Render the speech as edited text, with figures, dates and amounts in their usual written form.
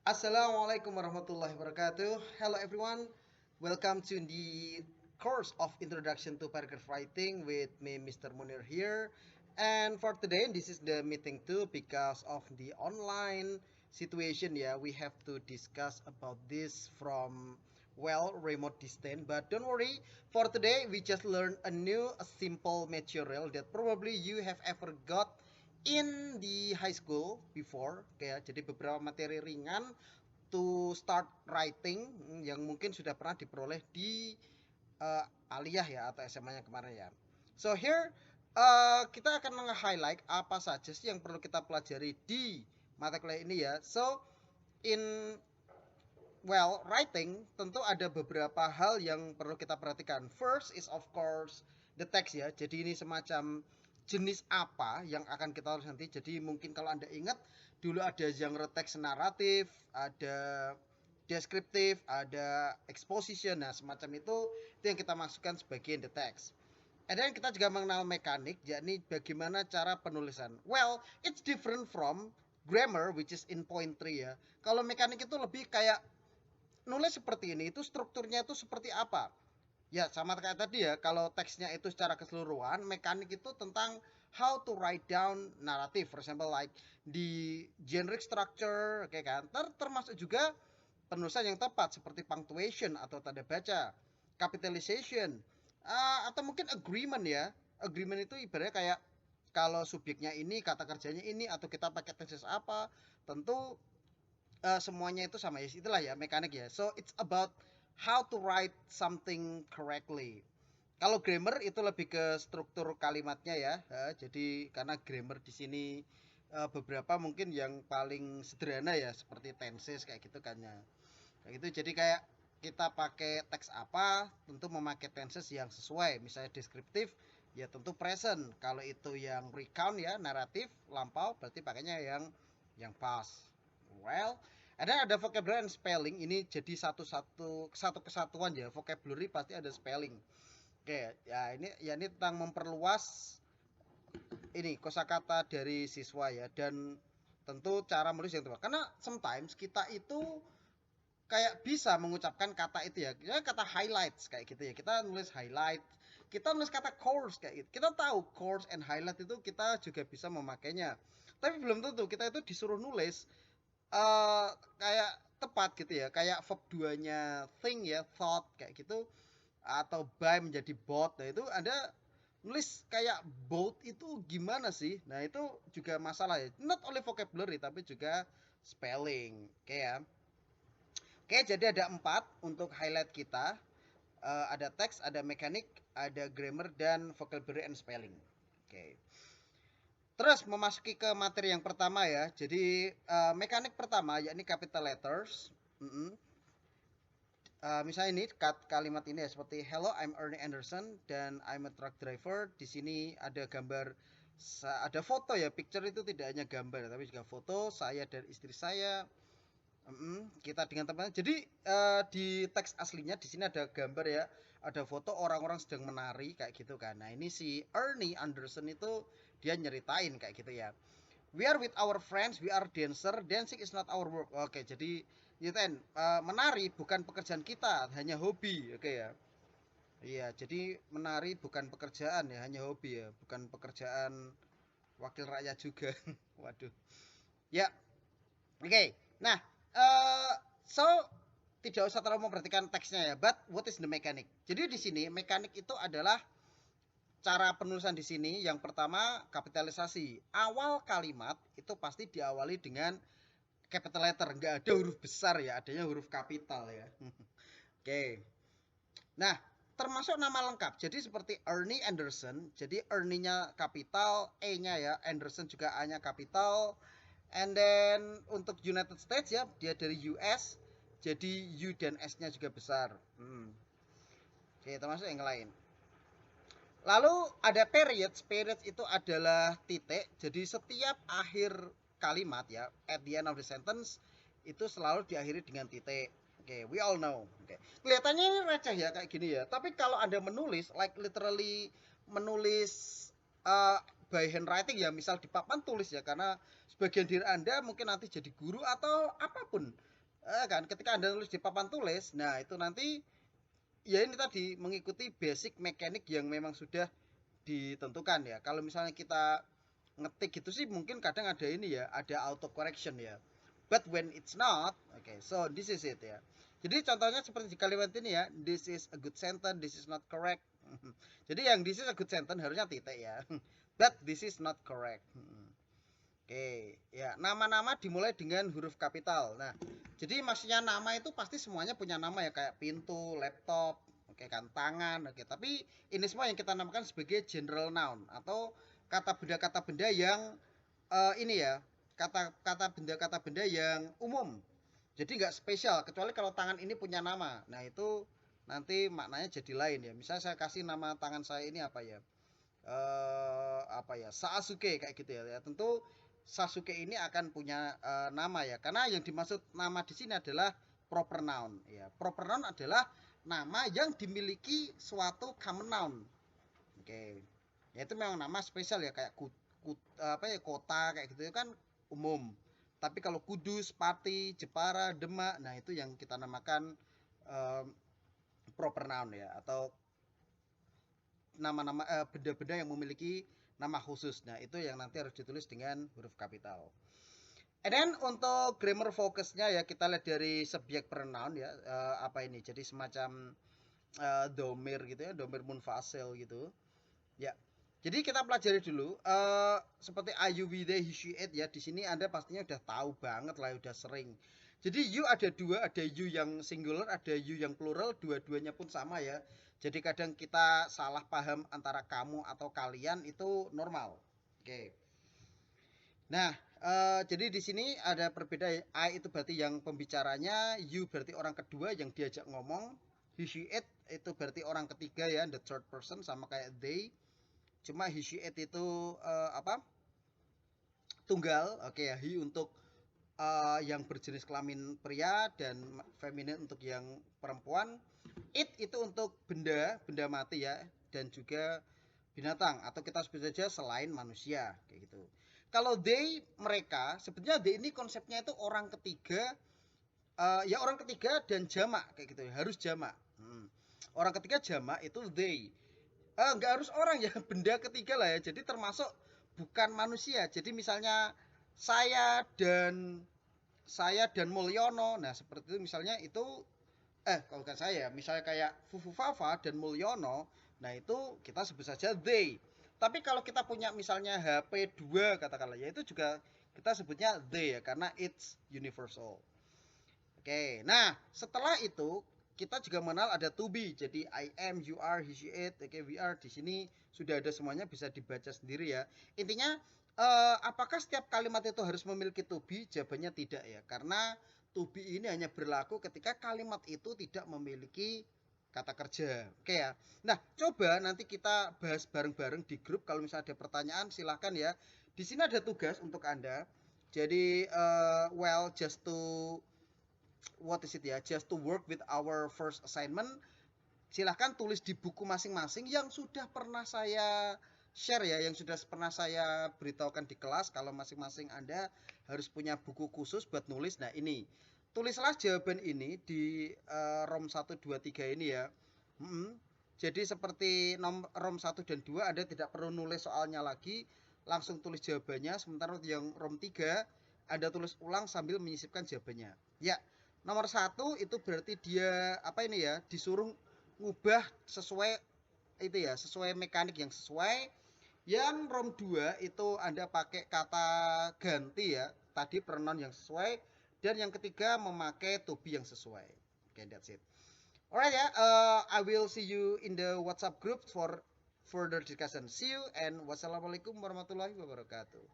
Assalamualaikum warahmatullahi wabarakatuh. Hello everyone. Welcome to the course of Introduction to Paragraph Writing with me, Mr. Munir here. And for today, this is the meeting too because of the online situation. Yeah, we have to discuss about this from remote distance. But don't worry, for today we just learned a simple material that probably you have ever got in the high school before. Kayak jadi beberapa materi ringan to start writing yang mungkin sudah pernah diperoleh di aliyah ya atau SMA-nya kemarin ya. So here kita akan meng-highlight apa saja sih yang perlu kita pelajari di mata kuliah ini ya. So in writing tentu ada beberapa hal yang perlu kita perhatikan. First is of course the text ya. Jadi ini semacam jenis apa yang akan kita tulis nanti. Jadi mungkin kalau Anda ingat dulu ada genre teks naratif, ada deskriptif, ada exposition. Nah, semacam itu yang kita masukkan sebagai the text. Dan kita juga mengenal mekanik, yakni bagaimana cara penulisan. Well, it's different from grammar which is in point 3 ya. Kalau mekanik itu lebih kayak nulis seperti ini, itu strukturnya itu seperti apa? Ya, sama kayak tadi ya, kalau teksnya itu secara keseluruhan, mekanik itu tentang how to write down narrative, for example like di generic structure, kayak kan. Termasuk juga penulisan yang tepat seperti punctuation atau tanda baca, capitalization, atau mungkin agreement ya. Agreement itu ibaratnya kayak kalau subjeknya ini, kata kerjanya ini, atau kita pakai tenses apa, tentu semuanya itu sama ya, itulah ya mekanik ya. So it's about how to write something correctly. Kalau grammar itu lebih ke struktur kalimatnya ya. Jadi karena grammar di sini beberapa mungkin yang paling sederhana ya seperti tenses kayak gitu kan ya. Kayak gitu jadi kayak kita pakai teks apa tentu memakai tenses yang sesuai. Misalnya deskriptif ya tentu present. Kalau itu yang recount ya naratif lampau berarti pakainya yang past. Well, ada vocabulary and spelling. Ini jadi satu kesatuan ya. Vocabulary pasti ada spelling. Oke, ya ini tentang memperluas ini kosakata dari siswa ya dan tentu cara menulis yang tepat. Karena sometimes kita itu kayak bisa mengucapkan kata itu ya. Kata highlights kayak gitu ya. Kita nulis highlight, kita nulis kata course kayak gitu. Kita tahu course and highlight itu kita juga bisa memakainya. Tapi belum tentu kita itu disuruh nulis kayak tepat gitu ya, kayak verb 2-nya think ya, thought kayak gitu atau buy menjadi bought. Nah, itu Anda nulis kayak both itu gimana sih? Nah, itu juga masalah ya. Not only vocabulary tapi juga spelling. Oke ya. Oke, jadi ada 4 untuk highlight kita. Ada teks, ada mekanik, ada grammar dan vocabulary and spelling. Oke. Terus memasuki ke materi yang pertama ya. Jadi mekanik pertama yakni capital letters. Misalnya ini kalimat ini ya seperti hello I'm Ernie Anderson dan I'm a truck driver. Di sini ada gambar ada foto ya, picture itu tidak hanya gambar tapi juga foto saya dan istri saya. Kita dengan teman. Jadi di teks aslinya di sini ada gambar ya, ada foto orang-orang sedang menari kayak gitu kan. Nah ini si Ernie Anderson itu dia nyeritain kayak gitu ya. We are with our friends, we are dancer, dancing is not our work. Oke, jadi Yuten, menari bukan pekerjaan kita, hanya hobi. Oke ya. Iya, jadi menari bukan pekerjaan ya, hanya hobi ya, bukan pekerjaan wakil rakyat juga. Waduh. Ya, oke. Nah, so tidak usah terlalu memperhatikan teksnya ya, but what is the mechanic? Jadi di sini mekanik itu adalah cara penulisan di sini. Yang pertama kapitalisasi. Awal kalimat itu pasti diawali dengan capital letter, nggak ada huruf besar ya, adanya huruf kapital ya. Oke. Nah, termasuk nama lengkap. Jadi seperti Ernie Anderson. Jadi Ernie-nya kapital, E-nya ya, Anderson juga A-nya kapital. And then untuk United States ya, dia dari US. Jadi U dan S-nya juga besar. Oke, termasuk yang lain. Lalu ada periods. Periods itu adalah titik. Jadi setiap akhir kalimat ya, at the end of the sentence itu selalu diakhiri dengan titik. Oke, we all know. Oke. Kelihatannya ini receh ya kayak gini ya. Tapi kalau Anda menulis like literally menulis by handwriting ya, misal di papan tulis ya, karena sebagian diri Anda mungkin nanti jadi guru atau apapun. Kan ketika Anda nulis di papan tulis, nah itu nanti ya ini tadi mengikuti basic mekanik yang memang sudah ditentukan ya. Kalau misalnya kita ngetik gitu sih mungkin kadang ada ini ya, ada auto correction ya. But when it's not, okay, so this is it ya. Jadi contohnya seperti di kalimat ini ya, this is a good sentence, this is not correct. Jadi yang this is a good sentence harusnya titik ya. But this is not correct. Oke, ya nama-nama dimulai dengan huruf kapital. Nah, jadi maksudnya nama itu pasti semuanya punya nama ya kayak pintu, laptop, oke kan tangan, oke. Tapi ini semua yang kita namakan sebagai general noun atau kata benda yang ini ya kata benda yang umum. Jadi nggak spesial kecuali kalau tangan ini punya nama. Nah itu nanti maknanya jadi lain ya. Misalnya saya kasih nama tangan saya ini apa ya? Apa ya, Sasuke kayak gitu ya. Ya tentu Sasuke ini akan punya nama ya, karena yang dimaksud nama di sini adalah proper noun ya. Proper noun adalah nama yang dimiliki suatu common noun. Oke. Ya itu memang nama spesial ya kayak apa ya kota kayak gitu kan umum. Tapi kalau Kudus, Pati, Jepara, Demak, nah itu yang kita namakan um, proper noun ya atau nama-nama benda-benda yang memiliki nama khusus. Nah, itu yang nanti harus ditulis dengan huruf kapital. And then untuk grammar fokusnya ya kita lihat dari subjek pronoun ya apa ini? Jadi semacam domir gitu ya, domir munfasil gitu. Ya. Jadi kita pelajari dulu seperti I, you, we, they, he, she, it ya. Di sini Anda pastinya udah tahu banget lah, udah sering. Jadi you ada dua, ada you yang singular, ada you yang plural, dua-duanya pun sama ya. Jadi kadang kita salah paham antara kamu atau kalian itu normal. Oke. Nah, jadi di sini ada perbedaan. I itu berarti yang pembicaranya, you berarti orang kedua yang diajak ngomong, he, she, it itu berarti orang ketiga ya, the third person sama kayak they. Cuma he, she, it itu apa? Tunggal. Oke ya, he untuk yang berjenis kelamin pria dan feminin untuk yang perempuan. It itu untuk benda, benda mati ya, dan juga binatang atau kita sebut saja selain manusia kayak gitu. Kalau they mereka sebetulnya they ini konsepnya itu orang ketiga ya orang ketiga dan jamak kayak gitu ya, harus jamak. Orang ketiga jamak itu they. Nggak harus orang ya, benda ketiga lah ya. Jadi termasuk bukan manusia. Jadi misalnya saya dan Mulyono. Nah, seperti itu misalnya itu kalau bukan saya, misalnya kayak Fufu Fafa dan Mulyono, nah itu kita sebut saja they. Tapi kalau kita punya misalnya HP 2 katakanlah, ya itu juga kita sebutnya they ya karena it's universal. Oke, nah setelah itu kita juga mengenal ada to be. Jadi I am, you are, he, she, it, oke, we are di sini sudah ada semuanya bisa dibaca sendiri ya. Intinya apakah setiap kalimat itu harus memiliki to be? Jawabannya tidak ya, karena to be ini hanya berlaku ketika kalimat itu tidak memiliki kata kerja. Oke ya. Nah, coba nanti kita bahas bareng-bareng di grup. Kalau misalnya ada pertanyaan silahkan ya. Di sini ada tugas untuk Anda. Jadi well just to what is it ya, just to work with our first assignment, silahkan tulis di buku masing-masing yang sudah pernah saya share ya, yang sudah pernah saya beritahukan di kelas. Kalau masing-masing Anda harus punya buku khusus buat nulis. Nah ini tulislah jawaban ini di ROM 1, 2, 3 ini ya. Jadi seperti ROM 1 dan 2 Anda tidak perlu nulis soalnya lagi, langsung tulis jawabannya. Sementara yang ROM 3 Anda tulis ulang sambil menyisipkan jawabannya. Ya, nomor 1 itu berarti dia apa ini ya, disuruh ngubah sesuai itu ya, sesuai mekanik yang sesuai. Yang ROM 2 itu Anda pakai kata ganti ya, tadi pronoun yang sesuai, dan yang ketiga memakai to be yang sesuai. Okay, that's it. Alright ya, I will see you in the WhatsApp group for further discussion. See you and wassalamualaikum warahmatullahi wabarakatuh.